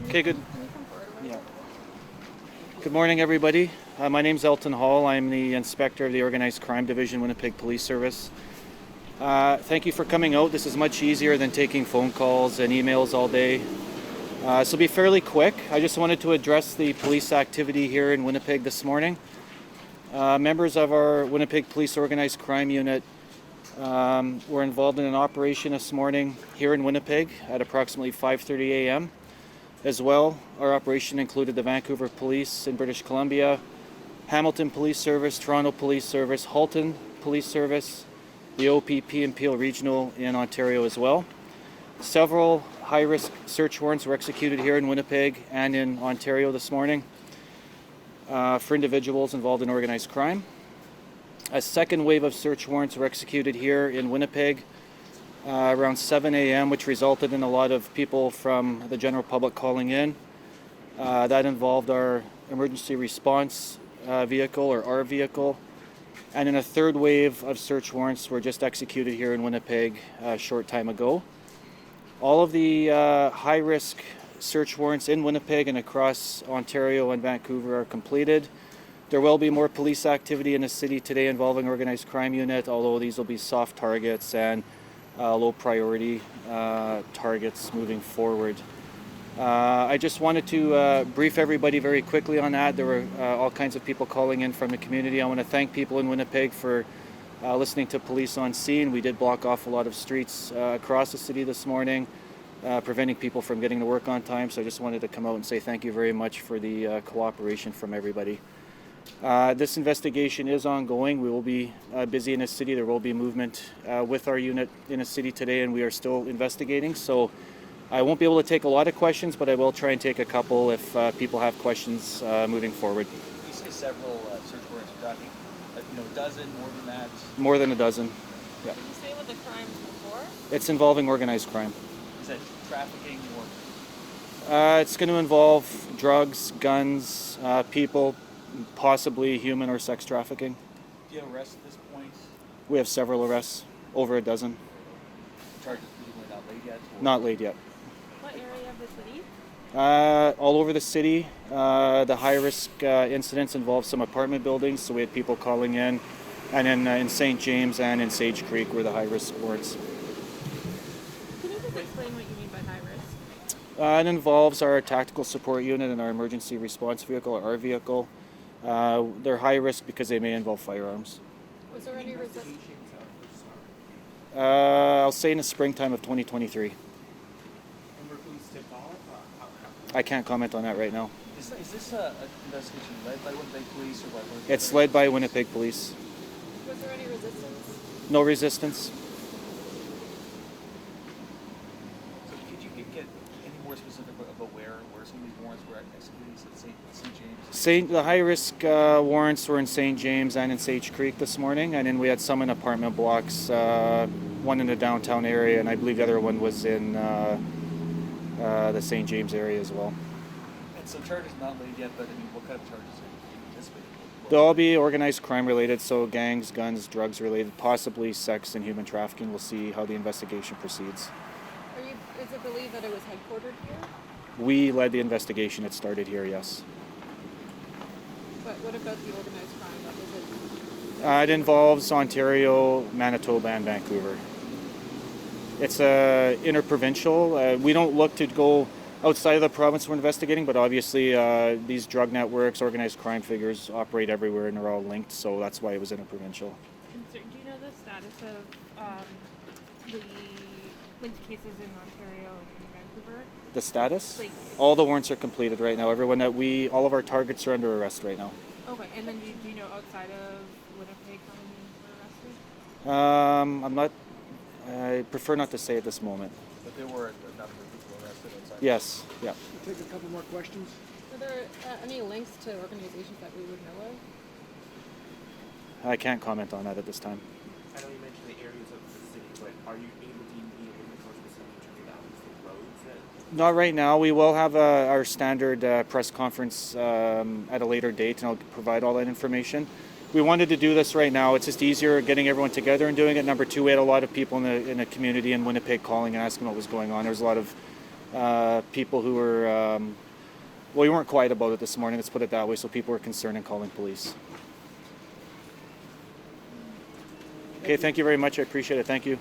Okay, good. Yeah. Good morning, everybody. My name's Elton Hall. I'm the inspector of the Organized Crime Division, Winnipeg Police Service. Thank you for coming out. This is much easier than taking phone calls and emails all day. This will be fairly quick. I just wanted to address the police activity here in Winnipeg this morning. Members of our Winnipeg Police Organized Crime Unit were involved in an operation this morning here in Winnipeg at approximately 5:30 a.m. As well, our operation included the Vancouver Police in British Columbia, Hamilton Police Service, Toronto Police Service, Halton Police Service, the OPP and Peel Regional in Ontario as well. Several high-risk search warrants were executed here in Winnipeg and in Ontario this morning for individuals involved in organized crime. A second wave of search warrants were executed here in Winnipeg around 7 a.m., which resulted in a lot of people from the general public calling in. That involved our emergency response vehicle, or our vehicle. And then a third wave of search warrants were just executed here in Winnipeg a short time ago. All of the high-risk search warrants in Winnipeg and across Ontario and Vancouver are completed. There will be more police activity in the city today involving organized crime unit, although these will be soft targets and low priority targets moving forward. I just wanted to brief everybody very quickly on that. There were all kinds of people calling in from the community. I want to thank people in Winnipeg for listening to police on scene. We did block off a lot of streets across the city this morning, preventing people from getting to work on time. So I just wanted to come out and say thank you very much for the cooperation from everybody. This investigation is ongoing. We will be busy in the city. There will be movement with our unit in the city today, and we are still investigating. So I won't be able to take a lot of questions, but I will try and take a couple if people have questions moving forward. You say several search warrants are tracking, a dozen, more than that? More than a dozen. Yeah. Did you say what the crimes before? It's involving organized crime. Is that trafficking or? It's going to involve drugs, guns, people, possibly human or sex trafficking. Do you have arrests at this point? We have several arrests, over a dozen. Charges presumably not laid yet? Or? Not laid yet. What area of the city? All over the city. The high-risk incidents involved some apartment buildings, so we had people calling in. And then in St. James and in Sage Creek were the high-risk warrants. Can you just explain what you mean by high risk? It involves our tactical support unit and our emergency response vehicle, or our vehicle. They're high risk because they may involve firearms. Was there any resistance? I'll say in the springtime of 2023. I can't comment on that right now. Is this an investigation led by Winnipeg Police or by Winnipeg? It's led by Winnipeg Police. Was there any resistance? No resistance. So could you get any more specific about where some of these warrants were executed? You said St. James? The high-risk warrants were in St. James and in Sage Creek this morning, and then we had some in apartment blocks, one in the downtown area, and I believe the other one was in the St. James area as well. And so charges not laid yet, but what kind of charges are you anticipating? They'll all be organized crime related, so gangs, guns, drugs related, possibly sex and human trafficking. We'll see how the investigation proceeds. Is it believed that it was headquartered here? We led the investigation. It started here, yes. But what about the organized crime? What was it? It involves Ontario, Manitoba, and Vancouver. It's interprovincial. We don't look to go outside of the province we're investigating, but obviously these drug networks, organized crime figures operate everywhere and they're all linked, so that's why it was interprovincial. Do you know the status of the linked cases in Ontario and Vancouver? The status? Like, all the warrants are completed right now. All of our targets are under arrest right now. okay, and then do you know outside of Winnipeg how many were arrested? I prefer not to say at this moment. But there were a number of people arrested outside. Yes, yeah. We'll take a couple more questions. Are there any links to organizations that we would know of? I can't comment on that at this time. I know you mentioned the areas of the city, but are you able to be a little bit more specific in terms of the roads that? Not right now. We will have our standard press conference at a later date, and I'll provide all that information. We wanted to do this right now. It's just easier getting everyone together and doing it. Number two, we had a lot of people in the community in Winnipeg calling and asking what was going on. There's a lot of people who were, well, we weren't quiet about it this morning, let's put it that way, so people were concerned and calling police. Okay, thank you very much. I appreciate it. Thank you.